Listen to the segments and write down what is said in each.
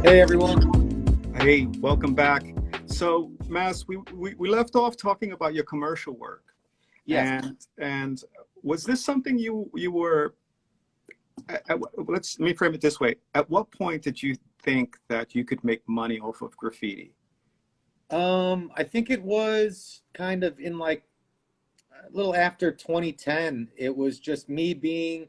Hey everyone. Hey, welcome back. So, Mas, we left off talking about your commercial work, Yes. and was this something you were? Let me frame it this way. At what point did you think that you could make money off of graffiti? I think it was kind of in like a little after 2010. It was just me being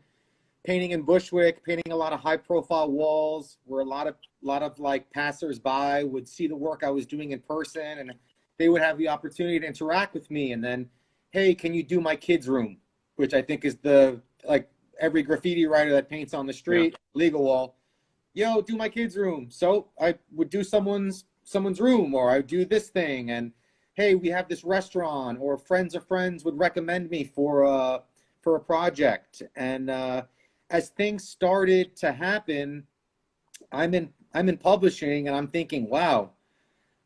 painting in Bushwick, painting a lot of high profile walls where a lot of like passersby would see the work I was doing in person, and they would have the opportunity to interact with me. And then, hey, can you do my kids' room? Which I think is the like every graffiti writer that paints on the Yeah, street, legal wall. Yo, do my kids' room. So I would do someone's room, or I would do this thing, and hey, we have this restaurant, or friends of friends would recommend me for a project. And as things started to happen, I'm in publishing, and I'm thinking, wow,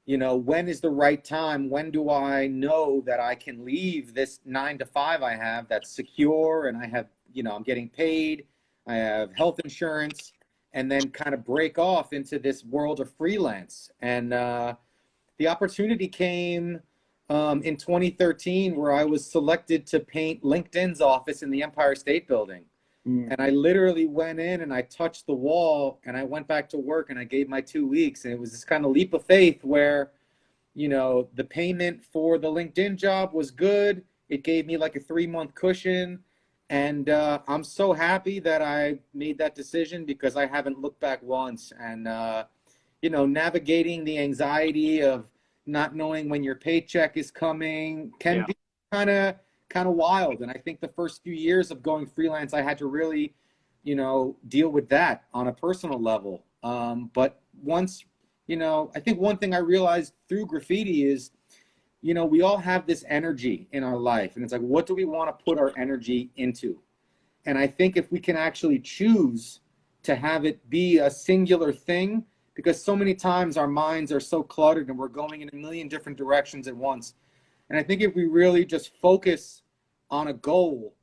when is the right time? When do I know that I can leave this 9 to 5 I have that's secure, and I have, I'm getting paid, I have health insurance, and then kind of break off into this world of freelance. And the opportunity came in 2013 where I was selected to paint LinkedIn's office in the Empire State Building. mm, And I literally went in and I touched the wall and I went back to work and I gave my 2 weeks. And it was this kind of leap of faith where, the payment for the LinkedIn job was good. It gave me like a 3 month cushion. And I'm so happy that I made that decision because I haven't looked back once. And, navigating the anxiety of not knowing when your paycheck is coming can yeah, be kind of wild. And I think the first few years of going freelance, I had to really, deal with that on a personal level. But once, I think one thing I realized through graffiti is, we all have this energy in our life, and it's like, what do we want to put our energy into? And I think if we can actually choose to have it be a singular thing, because so many times our minds are so cluttered and we're going in a million different directions at once. And I think if we really just focus on a goal,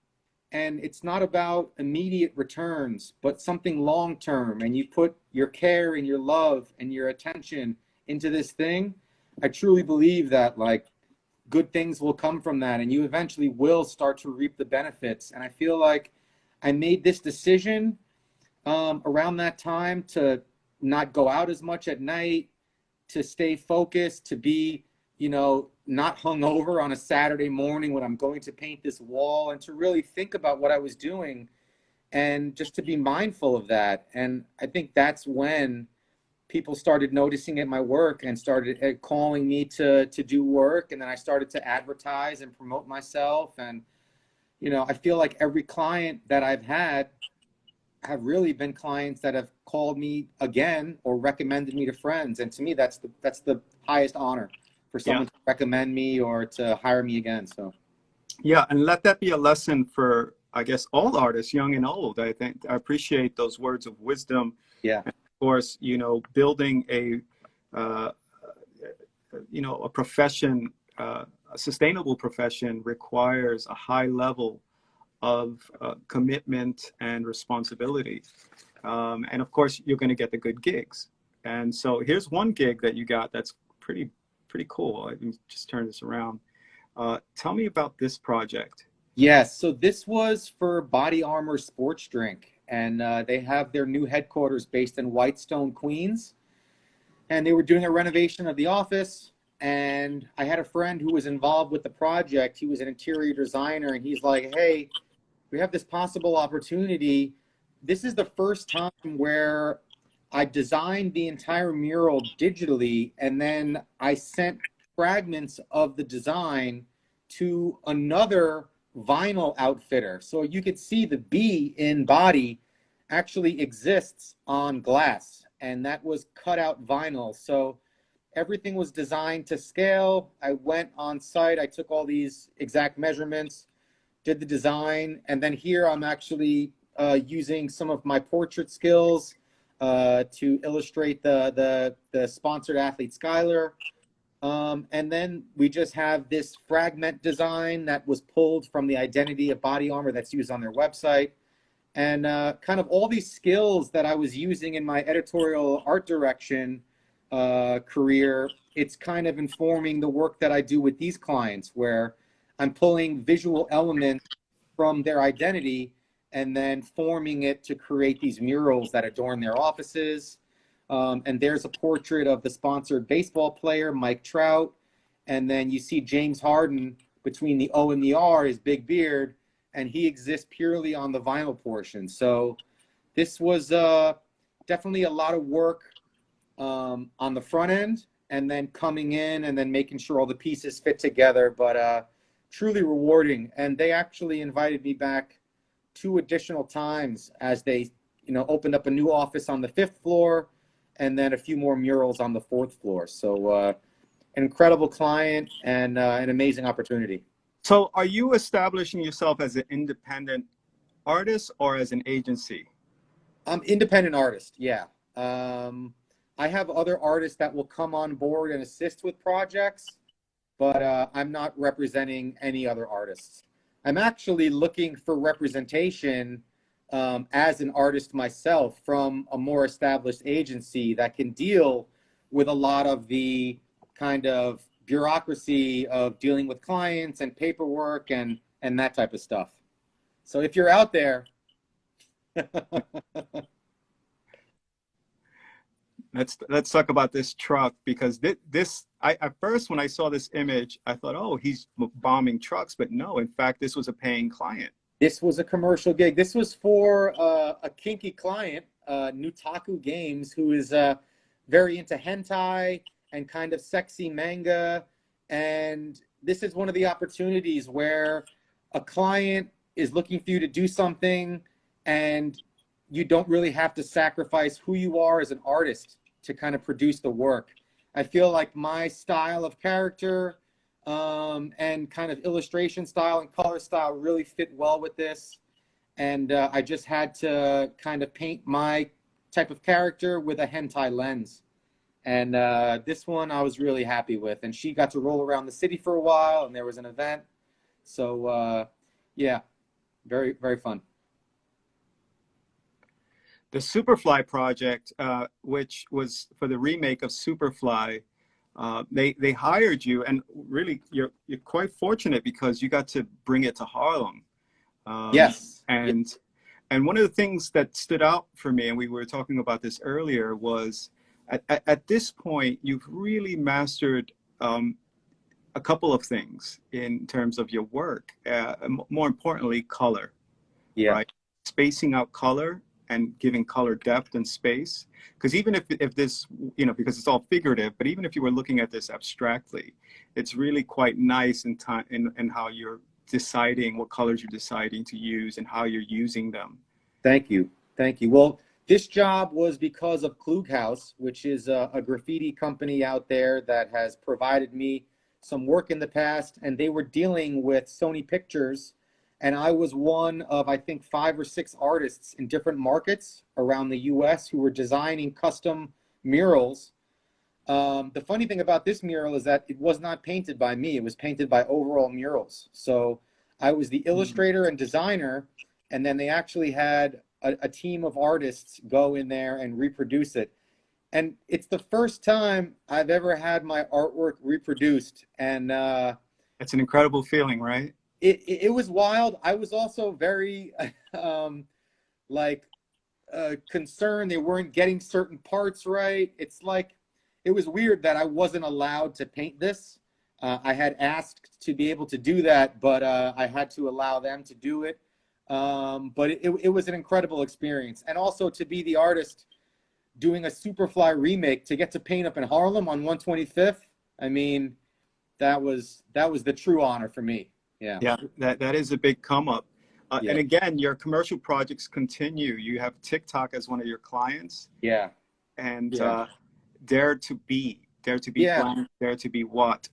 and it's not about immediate returns, but something long term, and you put your care and your love and your attention into this thing, I truly believe that like good things will come from that, and you eventually will start to reap the benefits. And I feel like I made this decision around that time to not go out as much at night, to stay focused, to be, not hungover on a Saturday morning when I'm going to paint this wall, and to really think about what I was doing and just to be mindful of that. And I think that's when people started noticing at my work and started calling me to do work. And then I started to advertise and promote myself. And, I feel like every client that I've had have really been clients that have called me again or recommended me to friends. And to me, that's the highest honor for yeah, someone to recommend me or to hire me again. So yeah. And let that be a lesson for, I guess, all artists, young and old. I think I appreciate those words of wisdom. yeah, And of course, building uh, a profession, a sustainable profession requires a high level of commitment and responsibility. And of course, you're going to get the good gigs. And so here's one gig that you got that's pretty cool. Let me just turn this around. Tell me about this project. yes. So this was for Body Armor Sports Drink, and they have their new headquarters based in Whitestone, Queens. And they were doing a renovation of the office. And I had a friend who was involved with the project. He was an interior designer, and he's like, "Hey, we have this possible opportunity. This is the first time where I designed the entire mural digitally, and then I sent fragments of the design to another vinyl outfitter. So you could see the B in body actually exists on glass, and that was cut out vinyl. So everything was designed to scale. I went on site, I took all these exact measurements, did the design, and then here I'm actually using some of my portrait skills to illustrate the sponsored athlete Skylar. And then we just have this fragment design that was pulled from the identity of Body Armor that's used on their website. And kind of all these skills that I was using in my editorial art direction career, it's kind of informing the work that I do with these clients, where I'm pulling visual elements from their identity and then forming it to create these murals that adorn their offices. And there's a portrait of the sponsored baseball player, Mike Trout. And then you see James Harden between the O and the R, his big beard, and he exists purely on the vinyl portion. So this was definitely a lot of work on the front end, and then coming in and then making sure all the pieces fit together, but truly rewarding. And they actually invited me back 2 additional times as they, opened up a new office on the 5th floor and then a few more murals on the 4th floor. So an incredible client and an amazing opportunity. So are you establishing yourself as an independent artist or as an agency? I'm independent artist, yeah. I have other artists that will come on board and assist with projects, but I'm not representing any other artists. I'm actually looking for representation as an artist myself from a more established agency that can deal with a lot of the kind of bureaucracy of dealing with clients and paperwork and that type of stuff. So if you're out there, let's talk about this truck, because at first when I saw this image, I thought, oh, he's bombing trucks, but no, in fact, this was a paying client. this was a commercial gig. This was for a kinky client, Nutaku Games, who is very into hentai and kind of sexy manga. And this is one of the opportunities where a client is looking for you to do something and you don't really have to sacrifice who you are as an artist to kind of produce the work. I feel like my style of character and kind of illustration style and color style really fit well with this. And I just had to kind of paint my type of character with a hentai lens. And this one I was really happy with. And she got to roll around the city for a while, and there was an event. So yeah, very, very fun. The Superfly project, which was for the remake of Superfly, they hired you, and really you're quite fortunate because you got to bring it to Harlem. Yes. And one of the things that stood out for me, and we were talking about this earlier, was at this point, you've really mastered a couple of things in terms of your work. More importantly, color. Yeah. Right? Spacing out color and giving color depth and space. Because even if this, because it's all figurative, but even if you were looking at this abstractly, it's really quite nice in how you're deciding what colors you're deciding to use and how you're using them. Thank you. Thank you. Well, this job was because of Klughaus, which is a graffiti company out there that has provided me some work in the past, and they were dealing with Sony Pictures, and I was one of, I think, 5 or 6 artists in different markets around the US who were designing custom murals. The funny thing about this mural is that it was not painted by me. It was painted by Overall Murals. So I was the illustrator and designer, and then they actually had a team of artists go in there and reproduce it. And it's the first time I've ever had my artwork reproduced. And it's an incredible feeling, right? It was wild. I was also very concerned they weren't getting certain parts right. It's like, it was weird that I wasn't allowed to paint this. I had asked to be able to do that, but I had to allow them to do it. But it was an incredible experience. And also to be the artist doing a Superfly remake, to get to paint up in Harlem on 125th. I mean, that was the true honor for me. Yeah. Yeah, that is a big come up. Yeah. And again, your commercial projects continue. You have TikTok as one of your clients. Yeah. And Yeah. Dare to Be Yeah. Blank, Dare to Be What?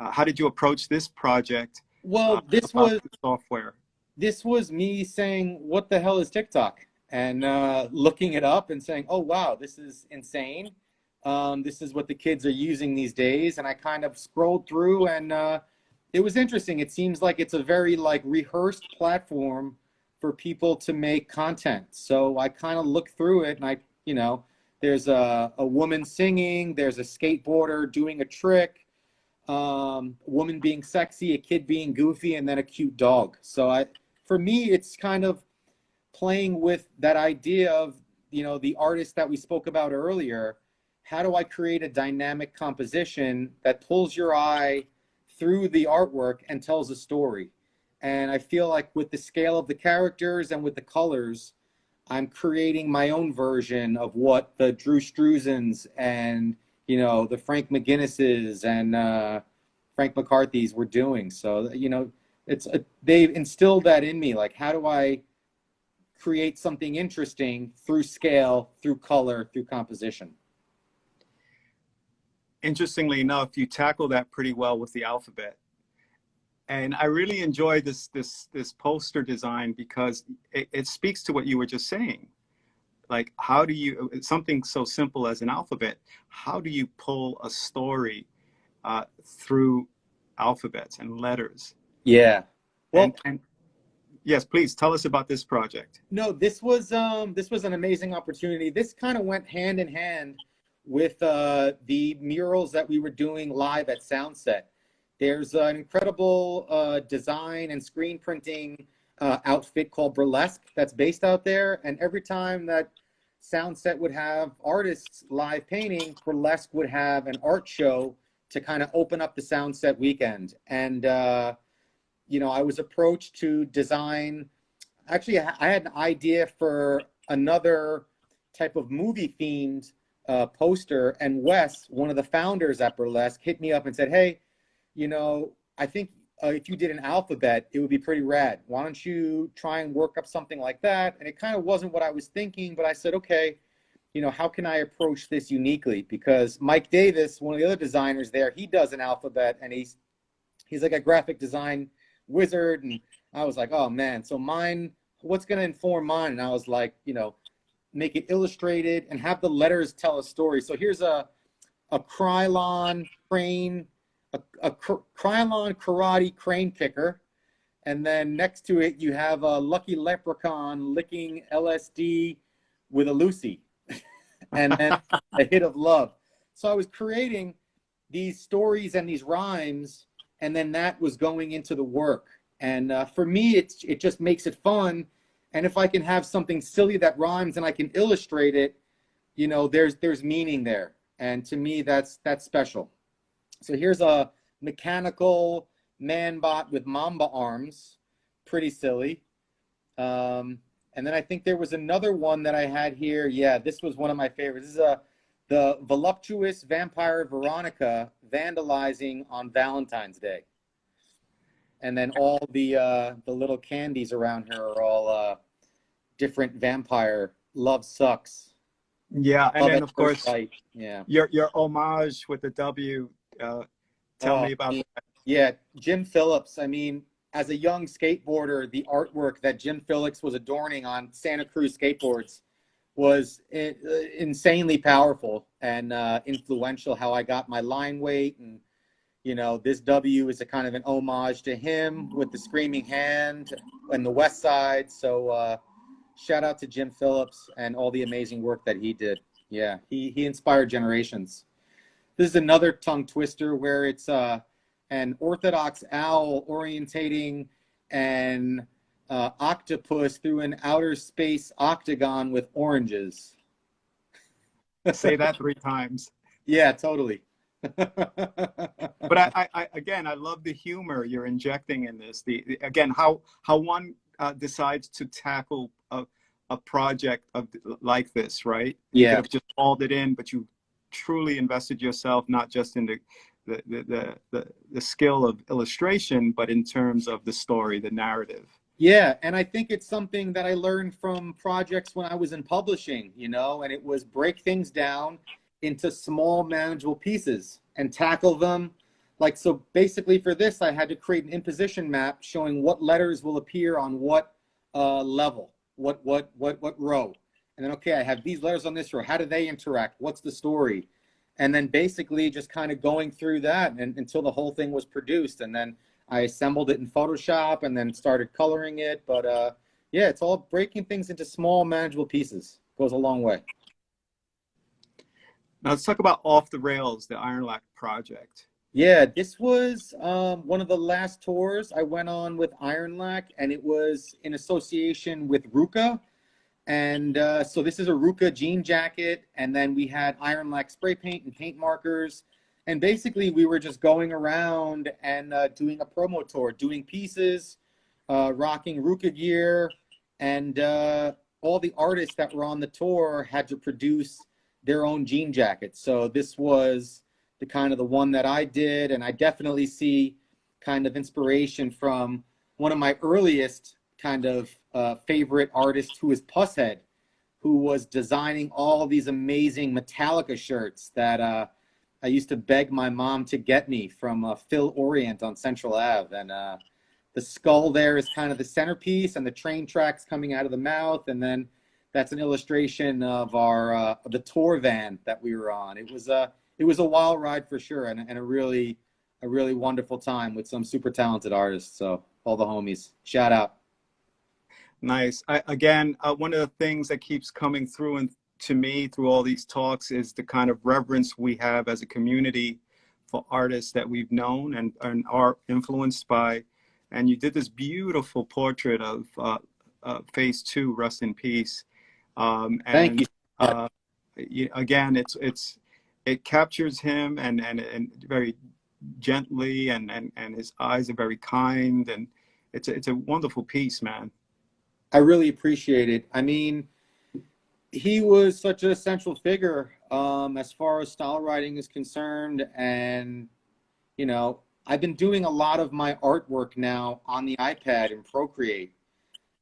How did you approach this project? Well, this was software. This was me saying, what the hell is TikTok? And looking it up and saying, oh, wow, this is insane. This is what the kids are using these days. And I kind of scrolled through, and it was interesting. It seems like it's a very rehearsed platform for people to make content. So I kind of look through it, and there's a woman singing, there's a skateboarder doing a trick, woman being sexy, a kid being goofy, and then a cute dog. So for me, it's kind of playing with that idea of, the artist that we spoke about earlier. How do I create a dynamic composition that pulls your eye through the artwork and tells a story? And I feel like with the scale of the characters and with the colors, I'm creating my own version of what the Drew Struzans and, the Frank McGinnises and Frank McCarthy's were doing. So, they've instilled that in me. Like, how do I create something interesting through scale, through color, through composition? Interestingly enough, you tackle that pretty well with the alphabet. And I really enjoy this poster design because it speaks to what you were just saying. Like, how do you, something so simple as an alphabet, how do you pull a story through alphabets and letters? Yeah. Well, and yes, please tell us about this project. No, this was an amazing opportunity. This kind of went hand in hand with the murals that we were doing live at Soundset. There's an incredible design and screen printing outfit called Burlesque that's based out there. And every time that Soundset would have artists live painting, Burlesque would have an art show to kind of open up the Soundset weekend. And, I was approached to design, actually, I had an idea for another type of movie themed poster. And Wes, one of the founders at Burlesque, hit me up and said, hey, I think if you did an alphabet, it would be pretty rad. Why don't you try and work up something like that? And it kind of wasn't what I was thinking, but I said, okay, how can I approach this uniquely? Because Mike Davis, one of the other designers there, he does an alphabet, and he's like a graphic design wizard. And I was like, oh man, so mine, what's going to inform mine? And I was like, make it illustrated and have the letters tell a story. So here's a Krylon crane, a Krylon karate crane kicker, and then next to it you have a lucky leprechaun licking LSD with a Lucy, and then a hit of love. So I was creating these stories and these rhymes, and then that was going into the work. And for me, it just makes it fun. And if I can have something silly that rhymes and I can illustrate it, there's meaning there. And to me, that's special. So here's a mechanical man bot with mamba arms, pretty silly. And then I think there was another one that I had here. Yeah, this was one of my favorites. This is the voluptuous vampire Veronica vandalizing on Valentine's Day. And then all the little candies around her are all different vampire. Love sucks. Yeah, and Love then of course, yeah, your homage with the W. Tell me about that. Yeah, Jim Phillips. I mean, as a young skateboarder, the artwork that Jim Phillips was adorning on Santa Cruz skateboards was insanely powerful and influential. How I got my line weight, and this W is a kind of an homage to him with the screaming hand and the West Side. So shout out to Jim Phillips and all the amazing work that he did. Yeah, he inspired generations. This is another tongue twister where it's an Orthodox owl orientating an octopus through an outer space octagon with oranges. Say that 3 times. Yeah, totally. But I love the humor you're injecting in this. Again, how one decides to tackle a project like this, right? You Yeah. could have just called it in, but you truly invested yourself, not just in the skill of illustration, but in terms of the story, the narrative. Yeah, and I think it's something that I learned from projects when I was in publishing, and it was break things down into small manageable pieces and tackle them. Like, so basically for this, I had to create an imposition map showing what letters will appear on what level, what row. And then, okay, I have these letters on this row. How do they interact? What's the story? And then basically just kind of going through that until the whole thing was produced. And then I assembled it in Photoshop and then started coloring it. But Yeah, it's all breaking things into small, manageable pieces. Goes a long way. Now let's talk about Off the Rails, the Iron Lac project. Yeah, this was one of the last tours I went on with Iron Lac, and it was in association with Ruka. And so this is a Ruka jean jacket, and then we had Iron Lac spray paint and paint markers. And basically, we were just going around and doing a promo tour, doing pieces, rocking Ruka gear, and all the artists that were on the tour had to produce their own jean jackets. So this was the kind of the one that I did, and I definitely see kind of inspiration from one of my earliest kind of favorite artists, who is Pusshead, who was designing all these amazing Metallica shirts that I used to beg my mom to get me from Phil Orient on Central Ave. And the skull there is kind of the centerpiece, and the train tracks coming out of the mouth, and then that's an illustration of our the tour van that we were on. It was a wild ride for sure, and a really wonderful time with some super talented artists. So all the homies, shout out. Nice. Again, one of the things that keeps coming through and to me through all these talks is the kind of reverence we have as a community for artists that we've known and are influenced by. And you did this beautiful portrait of Phase 2, Rest in Peace. Thank you. Again, it captures him and very gently, and his eyes are very kind, and it's a wonderful piece, man. I really appreciate it. I mean, he was such an essential figure as far as style writing is concerned. And, you know, I've been doing a lot of my artwork now on the iPad in Procreate.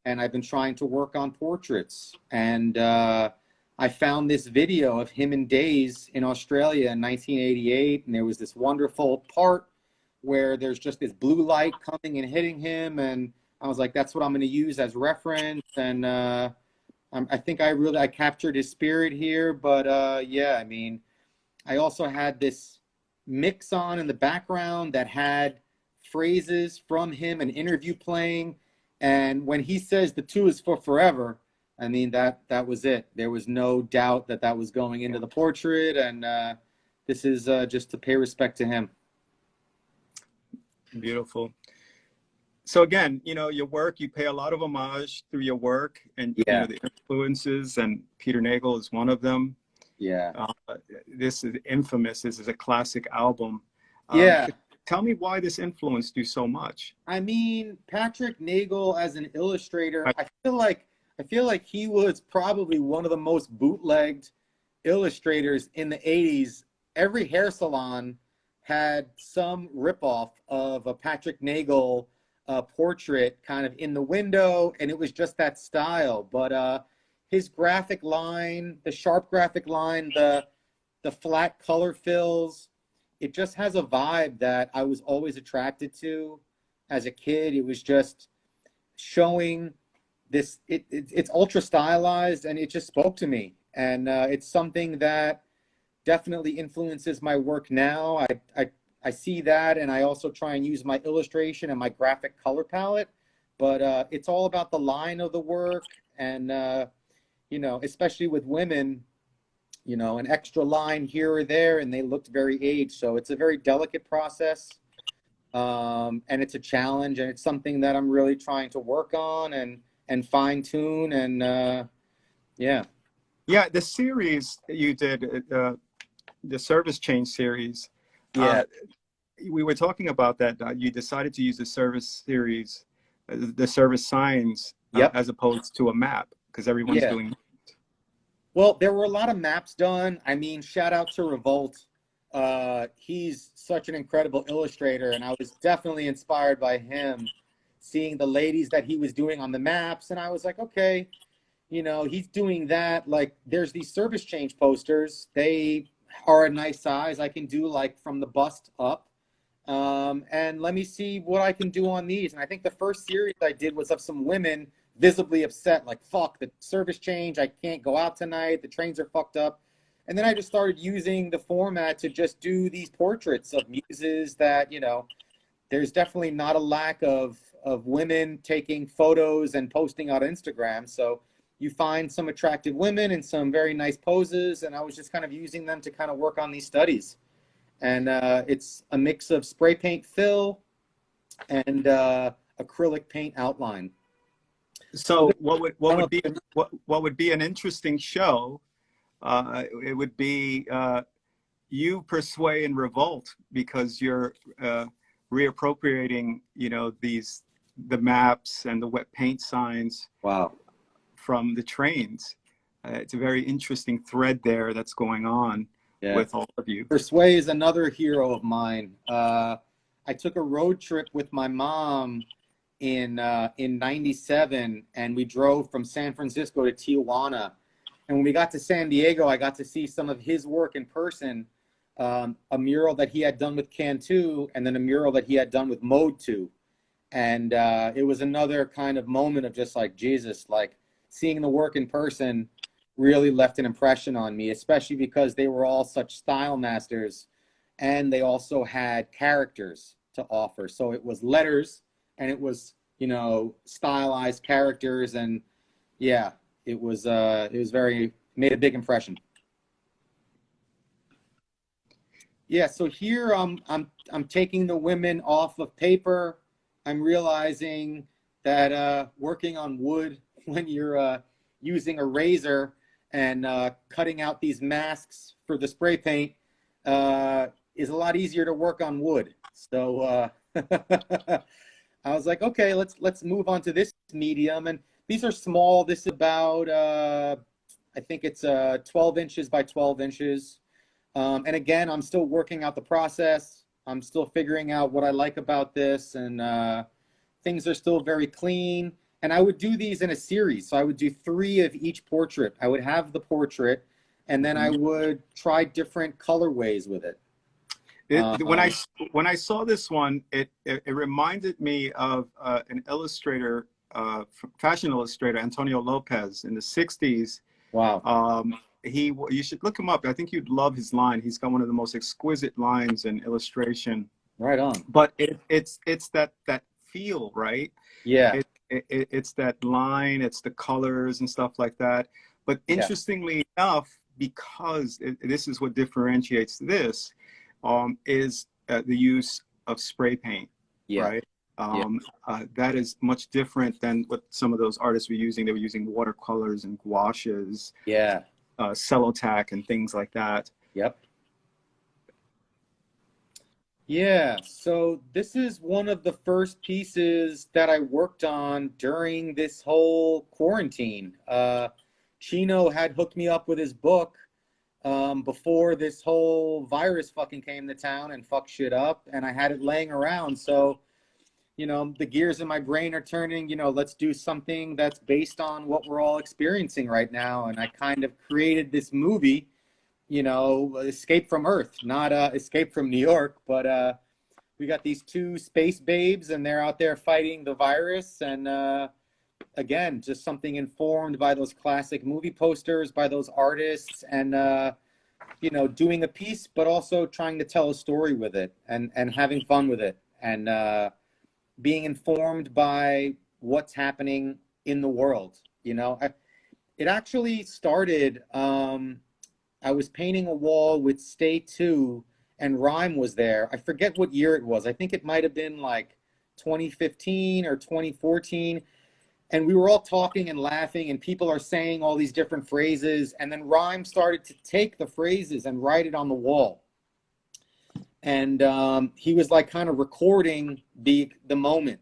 And I've been trying to work on portraits. And I found this video of him in Days in Australia in 1988. And there was this wonderful part where there's just this blue light coming and hitting him. And I was like, that's what I'm going to use as reference. And I think I captured his spirit here. But yeah, I mean, I also had this mix on in the background that had phrases from him, an interview playing. And when he says the 2 is for forever, I mean, that was it. There was no doubt that that was going into the portrait. And this is just to pay respect to him. Beautiful. So again, you know, your work, you pay a lot of homage through your work, and Yeah. you know, the influences, and Peter Nagel is one of them. Yeah. This is infamous. This is a classic album. Yeah. Tell me why this influenced you so much. I mean, Patrick Nagel as an illustrator, I feel like he was probably one of the most bootlegged illustrators in the 80s. Every hair salon had some ripoff of a Patrick Nagel portrait kind of in the window, and it was just that style. But his graphic line, the sharp graphic line, the flat color fills, it just has a vibe that I was always attracted to as a kid. It was just showing this, it's ultra stylized, and it just spoke to me. And it's something that definitely influences my work now. I see that, and I also try and use my illustration and my graphic color palette. But it's all about the line of the work, and you know, especially with women, you know, an extra line here or there, and they looked very aged. So it's a very delicate process, and it's a challenge, and it's something that I'm really trying to work on and fine tune, and yeah. Yeah, the series that you did, the Service Change series. Yeah. We were talking about that. You decided to use the service series, the service signs, Yep. as opposed to a map, because everyone's Yeah. doing. Well, there were a lot of maps done. I mean, shout out to Revolt. He's such an incredible illustrator, and I was definitely inspired by him, seeing the ladies that he was doing on the maps. And I was like, okay, you know, he's doing that. Like, there's these service change posters. They are a nice size. I can do like from the bust up. And let me see what I can do on these. And I think the first series I did was of some women visibly upset, like, fuck, the service change, I can't go out tonight, the trains are fucked up. And then I just started using the format to just do these portraits of muses that, you know, there's definitely not a lack of of women taking photos and posting on Instagram. So you find some attractive women in some very nice poses, and I was just kind of using them to kind of work on these studies. And it's a mix of spray paint fill and acrylic paint outline. So what would be an interesting show? It would be you persuade and revolt, because you're reappropriating, you know, the maps and the wet paint signs. Wow. From the trains. It's a very interesting thread there that's going on with all of you. Persuade is another hero of mine. I took a road trip with my mom in '97, and we drove from San Francisco to Tijuana. And when we got to San Diego, I got to see some of his work in person, a mural that he had done with Cantu, and then a mural that he had done with Mode 2. And it was another kind of moment of just like, Jesus, like seeing the work in person really left an impression on me, especially because they were all such style masters, and they also had characters to offer. So it was letters, and it was, you know, stylized characters, and yeah, it was very, made a big impression. Yeah, so here I'm taking the women off of paper. I'm realizing that working on wood when you're using a razor and cutting out these masks for the spray paint is a lot easier to work on wood. So I was like, okay, let's move on to this medium. And these are small. This is about, I think it's 12 inches by 12 inches. And again, I'm still working out the process. I'm still figuring out what I like about this, and things are still very clean. And I would do these in a series. So I would do 3 of each portrait. I would have the portrait, and then I would try different colorways with it. When I saw this one, it reminded me of an illustrator, fashion illustrator, Antonio Lopez, in the '60s. Wow. You should look him up. I think you'd love his line. He's got one of the most exquisite lines in illustration. Right on. But it's that feel, right? Yeah. It's that line, it's the colors and stuff like that. But interestingly enough, because this is what differentiates this, is the use of spray paint, right? That is much different than what some of those artists were using. They were using watercolors and gouaches, cellotack and things like that. Yep. Yeah, so this is one of the first pieces that I worked on during this whole quarantine. Chino had hooked me up with his book before this whole virus fucking came to town and fucked shit up, and I had it laying around. So, you know, the gears in my brain are turning, you know, let's do something that's based on what we're all experiencing right now. And I kind of created this movie, you know, Escape from Earth, not Escape from New York, but we got these 2 space babes, and they're out there fighting the virus. And again, just something informed by those classic movie posters, by those artists, and you know, doing a piece, but also trying to tell a story with it, and having fun with it, and being informed by what's happening in the world. You know, it actually started, I was painting a wall with Stay 2, and Rhyme was there. I forget what year it was. I think it might have been like 2015 or 2014. And we were all talking and laughing, and people are saying all these different phrases. And then Rhyme started to take the phrases and write it on the wall. And he was like kind of recording the moment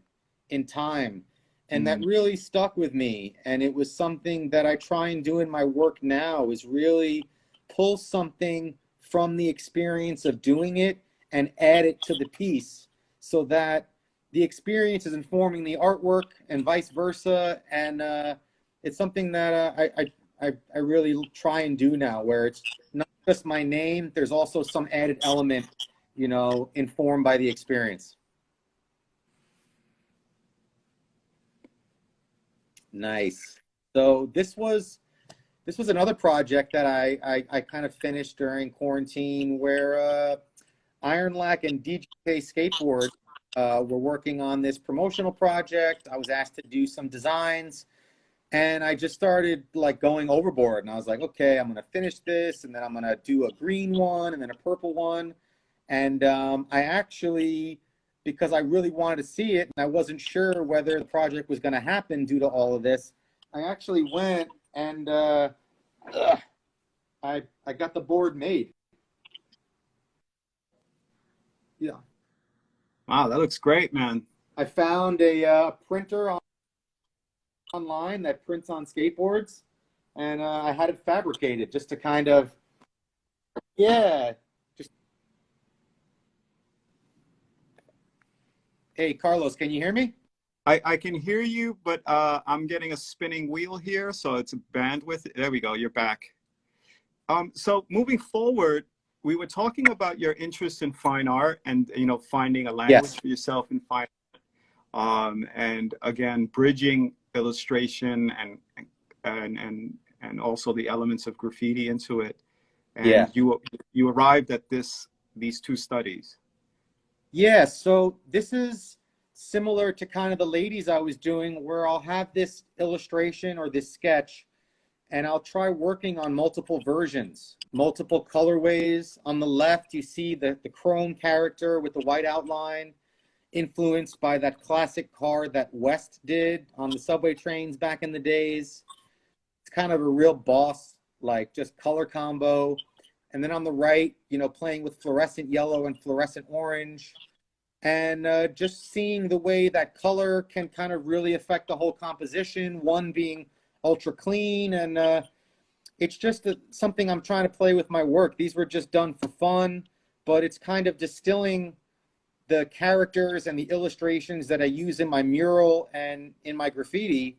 in time. And that really stuck with me. And it was something that I try and do in my work now, is really pull something from the experience of doing it and add it to the piece, so that the experience is informing the artwork and vice versa. And it's something that I really try and do now, where it's not just my name, there's also some added element, you know, informed by the experience. Nice. So this was another project that I kind of finished during quarantine, where Iron Lack and DJ Skateboard were working on this promotional project. I was asked to do some designs, and I just started like going overboard. And I was like, okay, I'm going to finish this, and then I'm going to do a green one and then a purple one. And I actually, because I really wanted to see it and I wasn't sure whether the project was going to happen due to all of this, I actually went and I got the board made. Yeah. Wow, that looks great, man. I found a printer online that prints on skateboards, and I had it fabricated just to kind of, yeah. Just, hey, Carlos, can you hear me? I can hear you, but I'm getting a spinning wheel here, so it's a bandwidth. There we go, you're back. So moving forward, we were talking about your interest in fine art and, you know, finding a language Yes. for yourself in fine art. And again, bridging illustration and also the elements of graffiti into it. Yeah. And you arrived at these two studies. Yeah, so this is similar to kind of the ladies I was doing, where I'll have this illustration or this sketch, and I'll try working on multiple versions, multiple colorways. On the left, you see the chrome character with the white outline, influenced by that classic car that West did on the subway trains back in the days. It's kind of a real boss, like just color combo. And then on the right, you know, playing with fluorescent yellow and fluorescent orange, and just seeing the way that color can kind of really affect the whole composition, one being ultra clean. And it's just something I'm trying to play with my work. These were just done for fun, but it's kind of distilling the characters and the illustrations that I use in my mural and in my graffiti,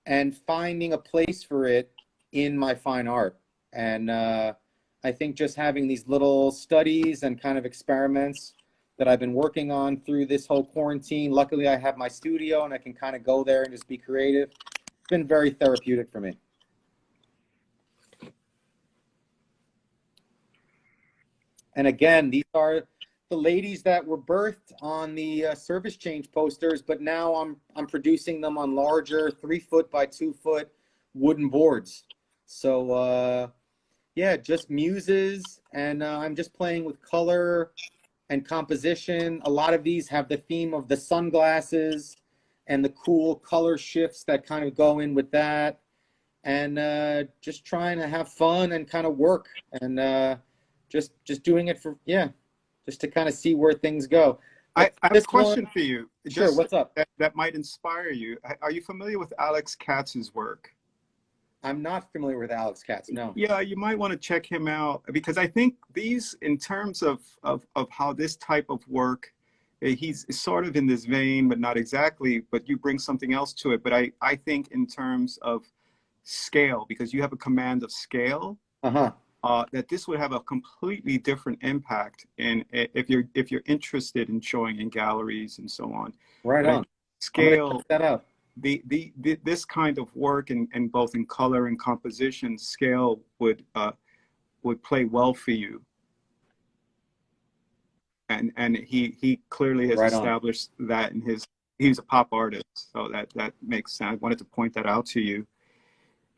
and finding a place for it in my fine art. And I think just having these little studies and kind of experiments that I've been working on through this whole quarantine. Luckily, I have my studio and I can kind of go there and just be creative. It's been very therapeutic for me. And again, these are the ladies that were birthed on the service change posters, but now I'm producing them on larger 3-foot by 2-foot wooden boards. So yeah, just muses, and I'm just playing with color and composition. A lot of these have the theme of the sunglasses and the cool color shifts that kind of go in with that, and just trying to have fun and kind of work, and just doing it for, yeah, just to kind of see where things go. I have a question one, for you. sure, Just what's up? that might inspire you. Are you familiar with Alex Katz's work? I'm not familiar with Alex Katz, no. Yeah, you might want to check him out, because I think these, in terms of how this type of work, he's sort of in this vein, but not exactly, but you bring something else to it. But I think in terms of scale, because you have a command of scale, that this would have a completely different impact if you're interested in showing in galleries and so on. Right on. Scale, that out. This kind of work, and both in color and composition, scale would play well for you. And he clearly has established that in he's a pop artist, so that makes sense. I wanted to point that out to you.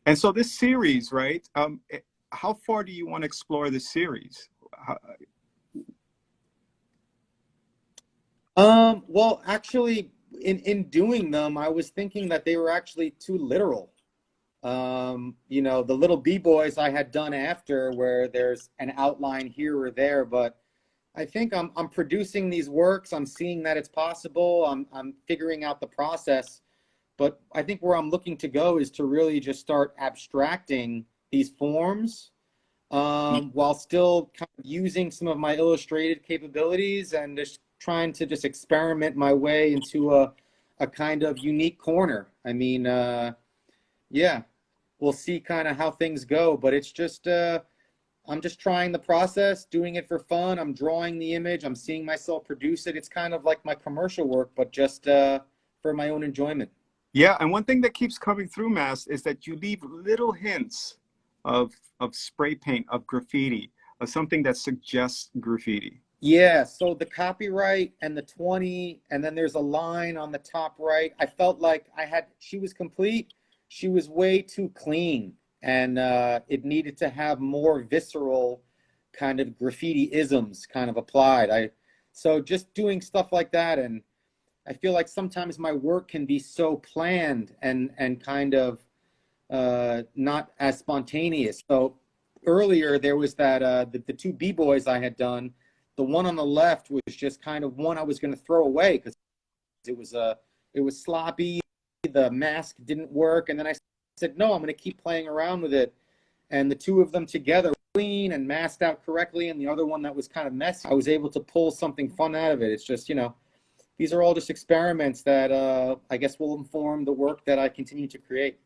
And so this series, right? How far do you want to explore this series? Well, actually, in doing them, I was thinking that they were actually too literal. You know, the little b-boys I had done after, where there's an outline here or there, but I think I'm producing these works. I'm seeing that it's possible. I'm figuring out the process, but I think where I'm looking to go is to really just start abstracting these forms, while still kind of using some of my illustrated capabilities, and just trying to just experiment my way into a kind of unique corner. I mean, yeah, we'll see kind of how things go, but it's just, I'm just trying the process, doing it for fun. I'm drawing the image. I'm seeing myself produce it. It's kind of like my commercial work, but just for my own enjoyment. Yeah, and one thing that keeps coming through, MAST, is that you leave little hints of spray paint, of graffiti, of something that suggests graffiti. Yeah, so the copyright and the 20, and then there's a line on the top right. I felt like she was complete. She was way too clean, and it needed to have more visceral kind of graffiti isms kind of applied. So just doing stuff like that, and I feel like sometimes my work can be so planned and kind of not as spontaneous. So earlier there was that the two b-boys I had done. The one on the left was just kind of one I was going to throw away because it was sloppy. The mask didn't work, and then I said no, I'm going to keep playing around with it. And the two of them together, clean and masked out correctly, and the other one that was kind of messy, I was able to pull something fun out of it. It's just, these are all just experiments that I guess will inform the work that I continue to create.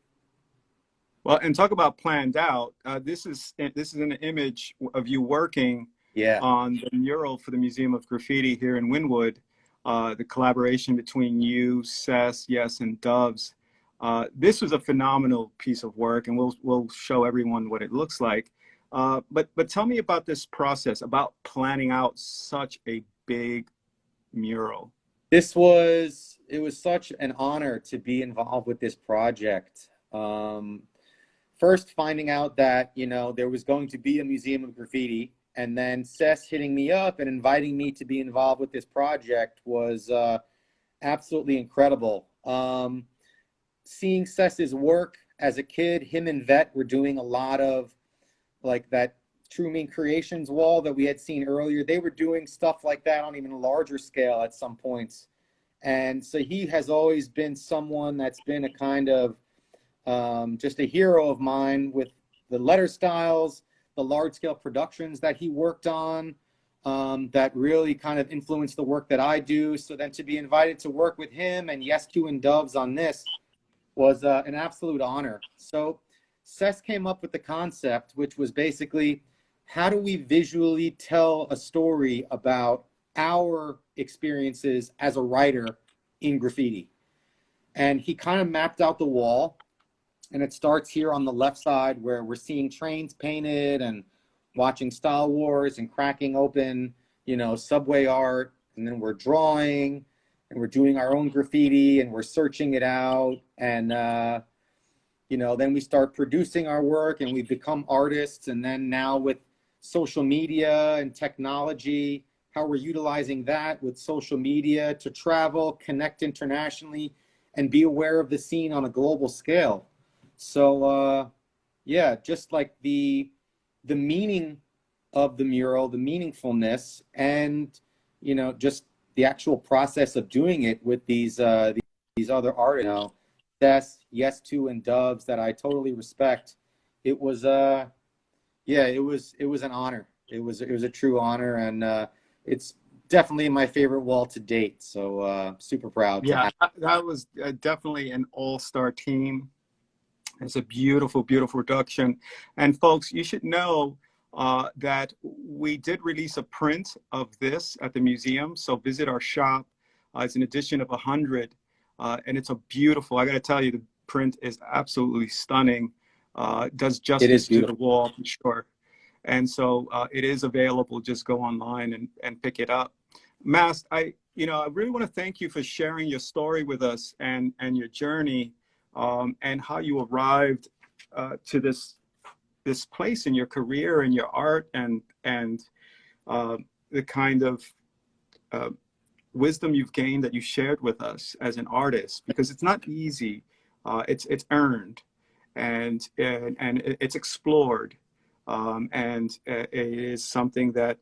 Well, and talk about planned out. This is an image of you working Yeah. on the mural for the Museum of Graffiti here in Wynwood. The collaboration between you, Sess, Yes, and Doves. This was a phenomenal piece of work, and we'll show everyone what it looks like. But tell me about this process, about planning out such a big mural. It was such an honor to be involved with this project. First finding out that, there was going to be a Museum of Graffiti, and then Sess hitting me up and inviting me to be involved with this project was absolutely incredible. Seeing Sess's work as a kid, him and Vet were doing a lot of like that True Mean Creations wall that we had seen earlier. They were doing stuff like that on even a larger scale at some points. And so he has always been someone that's been a kind of just a hero of mine with the letter styles, the large scale productions that he worked on, that really kind of influenced the work that I do. So then to be invited to work with him and Yes to and Doves on this was an absolute honor. So Sess came up with the concept, which was basically, how do we visually tell a story about our experiences as a writer in graffiti? And he kind of mapped out the wall, and it starts here on the left side where we're seeing trains painted and watching Style Wars and cracking open, subway art, and then we're drawing and we're doing our own graffiti and we're searching it out, and then we start producing our work and we become artists. And then now with social media and technology, how we're utilizing that with social media to travel, connect internationally, and be aware of the scene on a global scale. So yeah, just like the meaning of the mural, the meaningfulness, and just the actual process of doing it with these other artists, Sess, Yes to, and Doves that I totally respect. It was yeah, it was an honor. It was a true honor, and it's definitely my favorite wall to date. So super proud. Yeah, that was definitely an all-star team. It's a beautiful, beautiful production. And folks, you should know that we did release a print of this at the museum. So visit our shop. It's an edition of 100. And it's a beautiful, I got to tell you, the print is absolutely stunning. Does justice to the wall for sure. And so it is available. Just go online and pick it up. MAST, I really want to thank you for sharing your story with us and your journey, and how you arrived to this place in your career and your art, and the kind of wisdom you've gained that you shared with us as an artist, because it's not easy. It's earned, and it's explored, and it is something that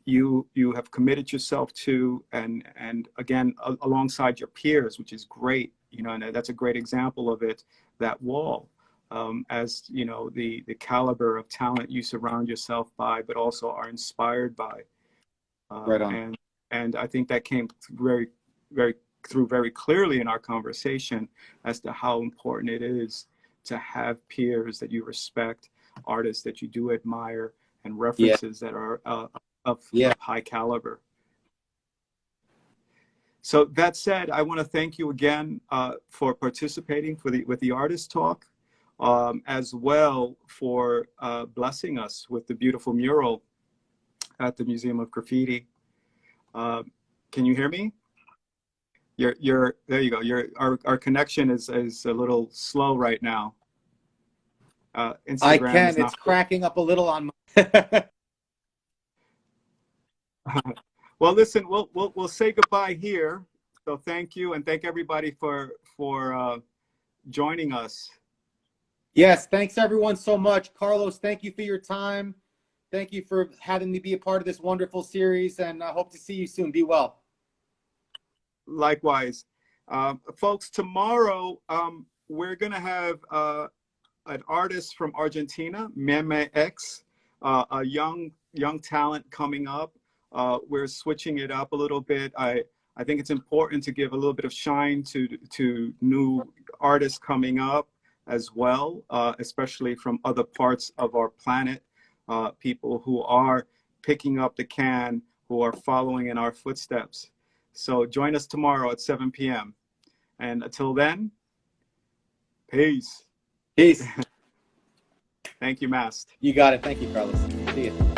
you have committed yourself to, and again, alongside your peers, which is great. And that's a great example of it, that wall, as the caliber of talent you surround yourself by, but also are inspired by. Right on. And I think that came very, through very clearly in our conversation as to how important it is to have peers that you respect, artists that you do admire, and references that are of high caliber. So that said, I want to thank you again for participating with the Artist Talk, as well for blessing us with the beautiful mural. at the Museum of Graffiti. Can you hear me? You're there you go. Our connection is a little slow right now. I Instagram is can. not. It's cracking up a little on my. Well, listen, we'll say goodbye here. So thank you, and thank everybody for joining us. Yes, thanks everyone so much. Carlos, thank you for your time. Thank you for having me be a part of this wonderful series, and I hope to see you soon. Be well. Likewise. Folks, tomorrow we're going to have an artist from Argentina, Meme X, a young talent coming up. We're switching it up a little bit. I think it's important to give a little bit of shine to new artists coming up as well, especially from other parts of our planet, people who are picking up the can, who are following in our footsteps. So join us tomorrow at 7 p.m. And until then, peace. Peace. Thank you, MAST. You got it. Thank you, Carlos. See you.